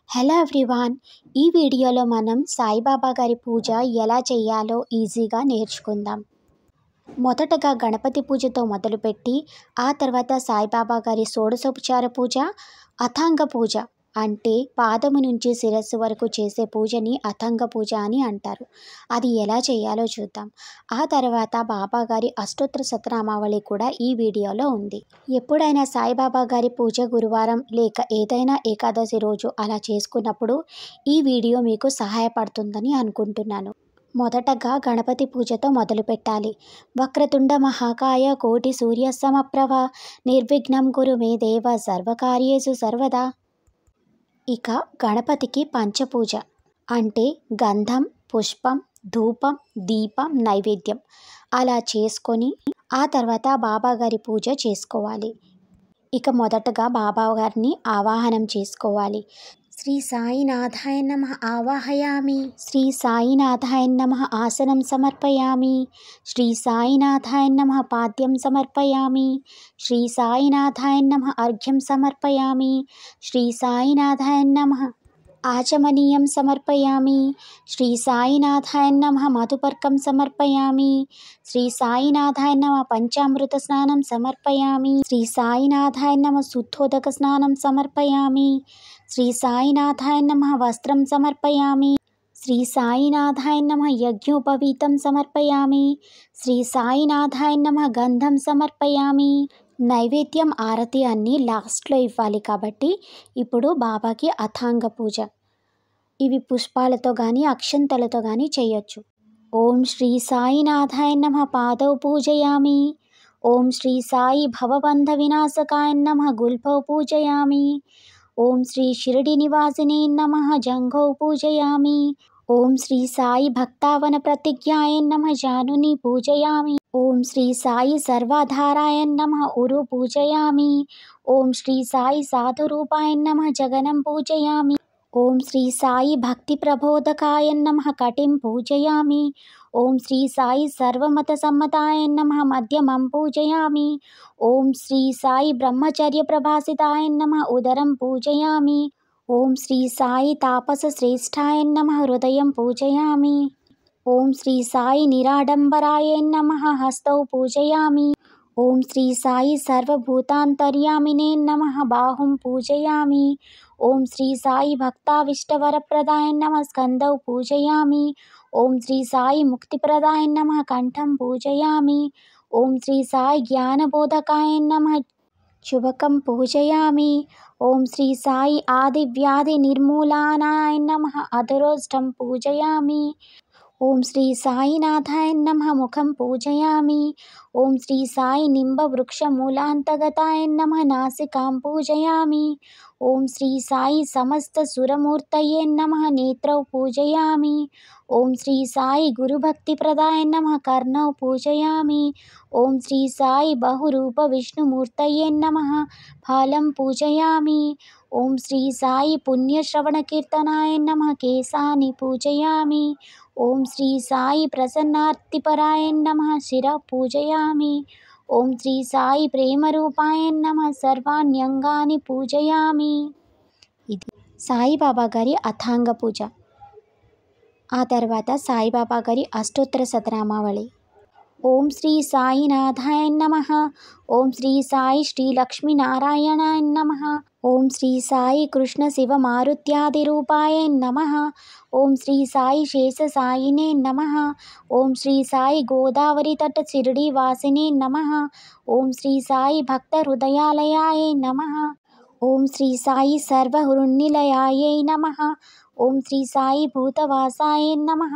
Hello everyone. ఈ వీడియోలో మనం సాయిబాబా గారి పూజ ఎలా చేయాలో ఈజీగా నేర్చుకుందాం. మొదటగా గణపతి పూజతో మొదలుపెట్టి ఆ తర్వాత సాయిబాబా గారి షోడశోపచార పూజ, అథాంగ పూజ అంటే పాదము నుంచి శిరస్సు వరకు చేసే పూజని అథాంగ పూజ అని అంటారు. అది ఎలా చేయాలో చూద్దాం. ఆ తర్వాత బాబా గారి అష్టోత్తర శతనామావళి కూడా ఈ వీడియోలో ఉంది. ఎప్పుడైనా సాయిబాబా గారి పూజ గురువారం లేక ఏదైనా ఏకాదశి రోజు అలా చేసుకున్నప్పుడు ఈ వీడియో మీకు సహాయపడుతుందని అనుకుంటున్నాను. మొదటగా గణపతి పూజతో మొదలు పెట్టాలి. వక్రతుండ మహాకాయ కోటి సూర్య సమప్రభ నిర్విఘ్నం కురు మే దేవ సర్వకార్యేషు సర్వదా. ఇక గణపతికి పంచపూజ అంటే గంధం, పుష్పం, ధూపం, దీపం, నైవేద్యం అలా చేసుకొని ఆ తర్వాత బాబాగారి పూజ చేసుకోవాలి. ఇక మొదటగా బాబాగారిని ఆవాహనం చేసుకోవాలి. శ్రీ సాయినాథాయ నమః ఆవాహయామి. శ్రీ సాయినాథాయ నమః ఆసనం సమర్పయామి. శ్రీ సాయినాథాయ నమః పాద్యం సమర్పయామి. శ్రీ సాయినాథాయ నమః అర్ఘ్యం సమర్పయామి. శ్రీ సాయినాథాయ నమః ఆచమనీయం సమర్పయామి. శ్రీ సాయినాథాయ నమః మధుపర్కం సమర్పయామి. శ్రీ సాయినాథాయ నమః పంచామృత స్నానం సమర్పయామి. శ్రీ సాయినాథాయ నమః శుద్ధోదక స్నానం సమర్పయామి. శ్రీ సాయినాథాయ నమః వస్త్రం సమర్పయామి. శ్రీ సాయినాథాయ నమః యజ్ఞోపవీతం సమర్పయామి. శ్రీ సాయినాథాయ నమః గంధం సమర్పయామి. నైవేద్యం, ఆరతి అన్నీ లాస్ట్లో ఇవ్వాలి కాబట్టి ఇప్పుడు బాబాకి అథాంగ పూజ. ఇవి పుష్పాలతో కానీ అక్షంతలతో కానీ చేయొచ్చు. ఓం శ్రీ సాయినాథాయ నమః పాదౌ పూజయామి. ఓం శ్రీ సాయి భవబంధ వినాశకాయ నమః గుల్ఫౌ పూజయామి. ఓం శ్రీ షిరిడి నివాసినే నమః జంఘౌ పూజయామి. ఓం శ్రీ సాయి భక్తావన ప్రతిజ్ఞాయ నమః జానుని పూజయామి. ఓం శ్రీ సాయి సర్వాధారాయ నమః ఉరు పూజయామి. ఓం శ్రీ సాయి సాధురూపాయ నమః జగనం పూజయామి. ఓం శ్రీ సాయి భక్తి ప్రబోధకాయ నమః కటిం పూజయామి. ఓం శ్రీ సాయి సర్వమత సమ్మతాయ నమః మధ్యమం పూజయామి. ఓం శ్రీ సాయి బ్రహ్మచర్య ప్రభాసితాయ నమః ఉదరం పూజయామి. ఓం శ్రీ సాయి తాపస శ్రేష్ఠాయ నమః హృదయం పూజయామి. ఓం శ్రీ సాయి నిరాడంబరాయ నమః హస్తౌ పూజయామి. ఓం శ్రీ సాయి సర్వభూతాంతర్యామినే నమః బాహుం పూజయామి. ఓం శ్రీ సాయి భక్తావిష్టవరప్రదాయ నమః స్కందౌ పూజయామి. ఓం శ్రీ సాయి ముక్తిప్రదాయ నమః కంఠం పూజయామి. ఓం శ్రీ సాయి జ్ఞానబోధకాయ నమః చుబకం పూజయామి. ఓం శ్రీ సాయి ఆది వ్యాధి నిర్మూలనాయ నమః అధరోష్టం పూజయామి. ఓం శ్రీ సాయినాథాయ నమః ముఖం పూజయామి. ఓం శ్రీ సాయి నింబ వృక్ష మూలాంతగతాయ నమః నాసికాం పూజయామి. ఓం శ్రీ సాయి సమస్త సురమూర్తయే నమః నేత్రౌ పూజయామి. ఓం శ్రీ సాయి గురుభక్తి ప్రదాయ నమః కర్ణౌ పూజయామి. ఓం శ్రీ సాయి బహురూప విష్ణుమూర్తయే నమః ఫాలం పూజయామి. ఓం శ్రీ సాయి పుణ్యశ్రవణ కీర్తనాయ నమః కేశాని పూజయామి. ఓం శ్రీ సాయి ప్రసన్నార్తిపరాయ నమః శిర పూజయామి. ఓం శ్రీ సాయి ప్రేమరూపాయ నమః సర్వాణ్యంగాని పూజయామి. ఇది సాయిబాబా గారి అథాంగ పూజ. ఆ తర్వాత సాయిబాబా గారి అష్టోత్తర శతనామావళి. ఓం శ్రీ సాయినాథాయ నమః. ఓం శ్రీ సాయి శ్రీలక్ష్మీనారాయణాయ నమః. ఓం శ్రీ సాయి కృష్ణ శివ మారుత్యాది రూపాయ నమః. ఓం శ్రీ సాయి శేషసాయినే నమః. ఓం శ్రీ సాయి గోదావరి తట షిరిడి వాసినే నమః. ఓం శ్రీ సాయి భక్త హృదయాలయాయ నమః. ఓం శ్రీ సాయి సర్వహృన్నిలయాయ నమః. ఓం శ్రీ సాయి భూతవాసాయ నమః.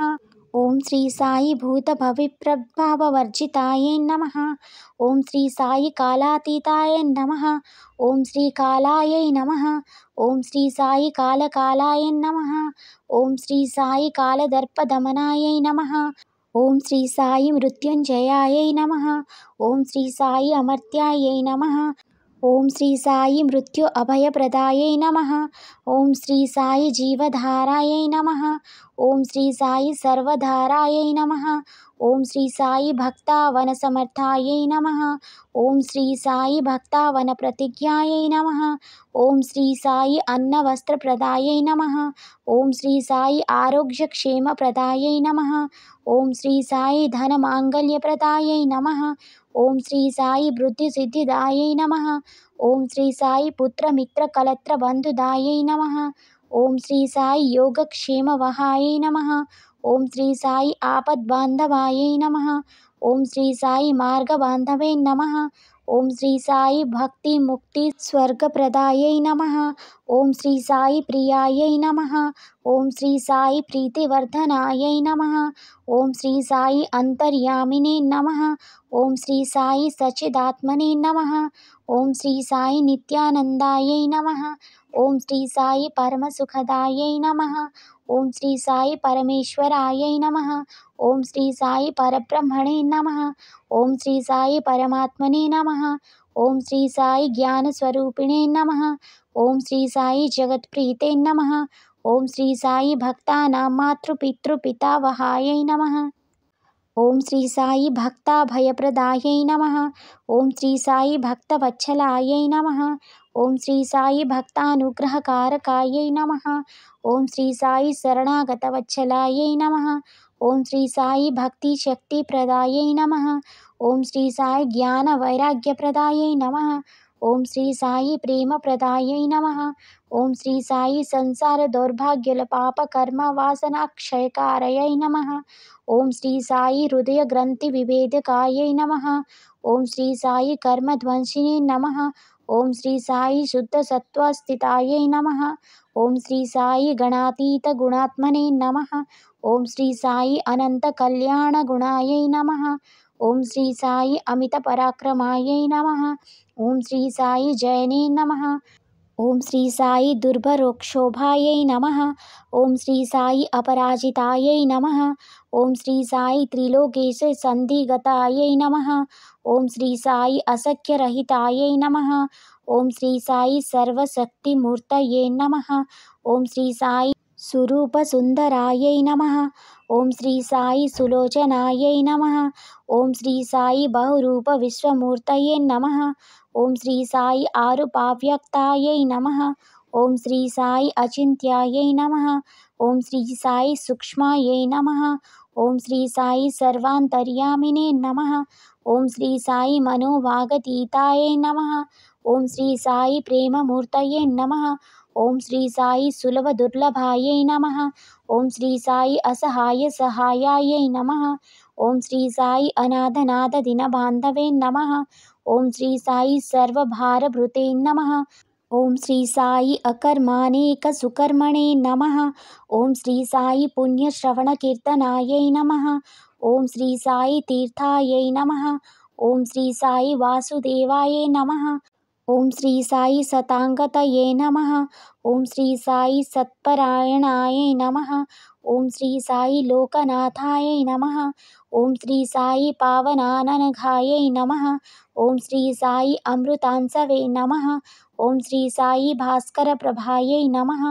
ఓం శ్రీ సాయి భూత భవిప్రభావర్జితాయ నమః. ఓం శ్రీ సాయి కాలాతీతాయ నమః. ఓం శ్రీ కాలాయ నమః. ఓం శ్రీ సాయి కాలకాలాయ నమః. ఓం శ్రీ సాయి కాలదర్పదమనాయ నమః. ఓం శ్రీ సాయి మృత్యుంజయాయ నమః. ఓం శ్రీ సాయి అమర్త్యాయ నమః. ఓం శ్రీ సాయి మృత్యు అభయప్రదాయై నమః. ఓం శ్రీ సాయి జీవధారాయై నమః. ఓం శ్రీ సాయి సర్వధారాయై నమః. ఓం శ్రీ సాయి భక్తావన సమర్థాయై నమః. ఓం శ్రీ సాయి భక్తావన ప్రతిజ్ఞాయై నమః. ఓం శ్రీ సాయి అన్నవస్త్రప్రదాయై నమః. ఓం శ్రీ సాయి ఆరోగ్యక్షేమప్రదాయై నమః. ఓం శ్రీ సాయి ధనమాంగళ్యప్రదాయై నమః. ఓం శ్రీ సాయి బుద్ధిసిద్ధిదాయై నమః. ఓం శ్రీ సాయి పుత్రమిత్రకలత్రబంధుదాయై నమః. ఓం శ్రీ సాయి యోగక్షేమవహాయై నమః. ఓం శ్రీ సాయి ఆపద్బాంధవాయై నమః. ఓం శ్రీ సాయి మార్గబాంధవే నమః. ఓం శ్రీ సాయి భక్తి ముక్తి స్వర్గప్రదాయై నమః. ఓం శ్రీ సాయి ప్రియాయై నమః. ఓం శ్రీ సాయి ప్రీతివర్ధనాయై నమః. ఓం శ్రీ సాయి అంతర్యామినే నమః. ఓం శ్రీ సాయి సచ్చిదాత్మనే నమః. ఓం శ్రీ సాయి నిత్యానందాయై నమః. ఓం శ్రీ సాయి పరమసుఖదాయై నమః. ఓం శ్రీ సాయి పరమేశ్వరాయై నమః. ఓం శ్రీ సాయి పరబ్రహ్మణే నమః. ఓం శ్రీ సాయి పరమాత్మనే నమః. ఓం శ్రీ సాయి జ్ఞానస్వరూపిణే నమః. ఓం శ్రీ సాయి జగత్ప్రీతే నమః. ఓం శ్రీ సాయి భక్తానాం మాతృపితృపితావహాయై నమః. ఓం శ్రీ సాయి భక్తాభయప్రదాయై నమః. ఓం శ్రీ సాయి భక్తవత్సలాయై నమః. ఓం శ్రీ సాయి భక్తానుగ్రహకారకాయై నమః. ఓం శ్రీ సాయి శరణాగతవత్సలాయై నమః. ఓం శ్రీ సాయి భక్తిశక్తిప్రదాయై నమః. ఓం శ్రీ సాయి జ్ఞానవైరాగ్యప్రదాయై నమః. ఓం శ్రీ సాయి ప్రేమప్రదాయై నమః. ఓం శ్రీ సాయి సంసార దౌర్భాగ్యుల పాపకర్మ వాసనాక్షయకారయై నమః. ఓం శ్రీ సాయి హృదయ గ్రంథి విభేదకాయై నమః. ఓం శ్రీ సాయి కర్మధ్వంసినే నమః. ఓం శ్రీ సాయి శుద్ధ సత్వస్థితాయై నమః. ఓం శ్రీ సాయి గణాతీత గుణాత్మనే నమః. ఓం శ్రీ సాయి అనంత కళ్యాణ గుణాయై నమః. ఓం శ్రీ సాయి అమిత పరాక్రమాయై నమః. ఓం శ్రీ సాయి జయనే నమః. ఓం శ్రీ సాయి దుర్భరోక్షోభాయై నమః. ఓం శ్రీ సాయి అపరాజితాయై నమః. ఓం శ్రీ సాయి త్రిలోకేశ సంధిగతాయై నమః. ఓం శ్రీ సాయి అసఖ్యరహితాయై నమః. ఓం శ్రీ సాయి సర్వశక్తిమూర్తయే నమః. ఓం శ్రీ సాయి సురూపసుందరాయై నమః. ఓం శ్రీ సాయి సులోచనాయై నమః. ఓం శ్రీ సాయి బహురూప విశ్వమూర్తయే నమః. ఓం శ్రీ సాయి ఆరుపావ్యక్తాయై నమః. ఓం శ్రీ సాయి అచింత్యాయై నమః. ఓం శ్రీ సాయి సూక్ష్మాయై నమః. ఓం శ్రీ సాయి సర్వాంతర్యామినే నమః. ఓం శ్రీ సాయి మనోవాగతీతాయై నమః. ఓం శ్రీ సాయి ప్రేమమూర్తయే నమః. ఓం శ్రీ సాయి సులభ దుర్లభాయై నమః. ఓం శ్రీ సాయి అసహాయ సహాయాయై నమః. ఓం శ్రీ సాయి అనాథనాథ దినబాంధవే నమః. ఓం శ్రీ సాయి సర్వభారభృతే నమః. ఓం శ్రీ సాయి అకర్మానేక సుకర్మణే నమః. ఓం శ్రీ సాయి పుణ్యశ్రవణకీర్తనాయై నమః. ఓం శ్రీ సాయి తీర్థాయై నమః. ఓం శ్రీ సాయి వాసుదేవాయై నమః. ఓం శ్రీ సాయి సతాంగతయే నమః. ఓం శ్రీ సాయి సత్పరాయణాయై నమః. ఓం శ్రీ సాయి లోకనాథాయై నమః. ఓం శ్రీ సాయి పావనాననఘాయై నమః. ఓం శ్రీ సాయి అమృతాంసవే నమః. ఓం శ్రీ సాయి భాస్కర ప్రభాయై నమః.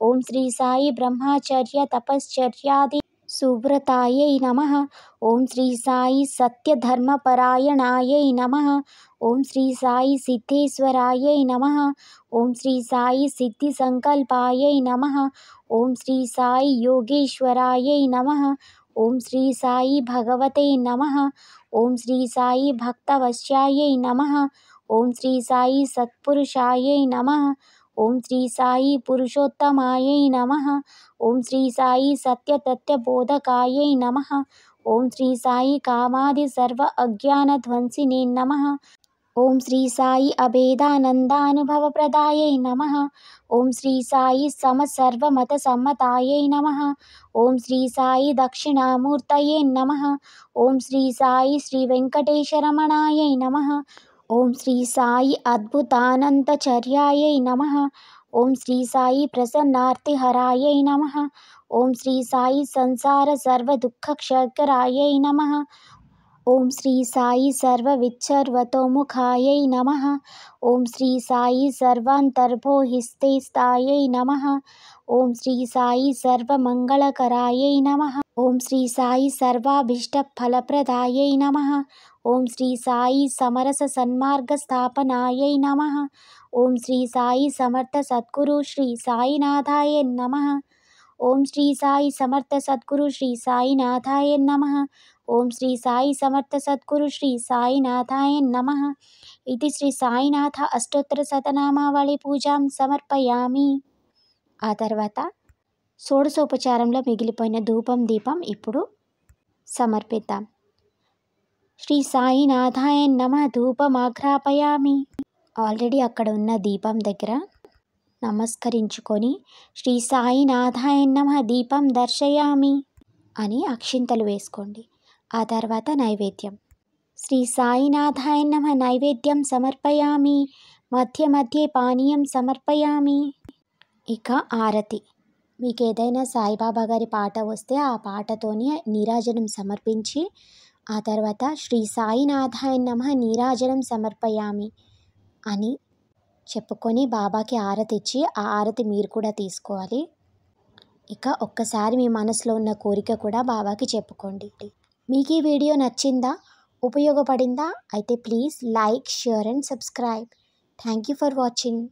ఓం శ్రీ సాయి బ్రహ్మచర్య తపశ్చర్యాది సువ్రతాయై నమః. ఓం శ్రీ సాయి సత్యధర్మపరాయణాయై నమః. ఓం శ్రీ సాయి సిద్ధేశ్వరాయై నమః. ఓం శ్రీ సాయి సిద్ధి సంకల్పాయై నమః. ఓం శ్రీ సాయి యోగేశ్వరాయై నమః. ఓం శ్రీ సాయి భగవతే నమః. ఓం శ్రీ సాయి భక్తవశ్యాయై నమః. ఓం శ్రీ సాయి సత్పురుషాయై నమః. ఓం శ్రీ సాయి పురుషోత్తమాయై నమః. ఓం శ్రీ సాయి సత్యతత్వబోధకాయై నమః. ఓం శ్రీ సాయి కామాది సర్వ అజ్ఞానధ్వంసినే నమః. ఓం శ్రీ సాయి అభేదానందానుభవప్రదాయై నమః. ఓం శ్రీ సాయి సమసర్వమత సమ్మతాయై నమః. ఓం శ్రీ సాయి దక్షిణామూర్తయే నమః. ఓం శ్రీ సాయి శ్రీ వెంకటేశరమణాయై నమః. ఓం శ్రీ సాయి అద్భుతానంతచర్యాయై నమః. ఓం శ్రీ సాయి ప్రసన్నార్తిహరాయై నమః. ఓం శ్రీ సాయి సంసార సర్వదుఃఖక్షయకరాయై నమః. ఓం శ్రీ సాయి సర్వవిచ్చర్వతోముఖాయై నమః. ఓం శ్రీ సాయి సర్వాంతర్బోధిస్థితాయై నమః. ఓం శ్రీ సాయి సర్వమంగళకరాయై నమః. ఓం శ్రీ సాయి సర్వాభీష్టఫలప్రదాయై నమః. ఓం శ్రీ సాయి సమరస సన్మార్గస్థాపనాయై నమః. ఓం శ్రీ సాయి సమర్థ సద్గురు శ్రీ సాయినాథాయ నమః. ఓం శ్రీ సాయి సమర్థ సద్గురు శ్రీ సాయినాథాయ నమః. ఓం శ్రీ సాయి సమర్థ సద్గురు శ్రీ సాయినాథాయ నమః. ఇది శ్రీ సాయినాథ అష్టోత్తర శతనామావళి పూజాం సమర్పయామి. ఆ తర్వాత షోడశోపచారంలో మిగిలిపోయిన ధూపం దీపం ఇప్పుడు సమర్పిద్దాం. శ్రీ సాయినాథాయ నమః ధూపమాఘ్రాపయామి. ఆల్రెడీ అక్కడ ఉన్న దీపం దగ్గర నమస్కరించుకొని శ్రీ సాయినాథాయ నమః దీపం దర్శయామి అని అక్షింతలు వేసుకోండి. ఆ తర్వాత నైవేద్యం. శ్రీ సాయినాథాయ నమః నైవేద్యం సమర్పయామి. మధ్య మధ్య పానీయం సమర్పయామి. ఇక ఆరతి. మీకు ఏదైనా సాయిబాబా గారి పాట వస్తే ఆ పాటతోనే నీరాజనం సమర్పించి ఆ తర్వాత శ్రీ సాయినాథాయ నమః నీరాజనం సమర్పయామి అని చెప్పుకొని బాబాకి ఆరతి ఇచ్చి ఆ ఆరతి మీరు కూడా తీసుకోవాలి. ఇక ఒక్కసారి మీ మనసులో ఉన్న కోరిక కూడా బాబాకి చెప్పుకోండి. మీకు ఈ వీడియో నచ్చిందా, ఉపయోగపడిందా? అయితే please like, share and subscribe. Thank you for watching.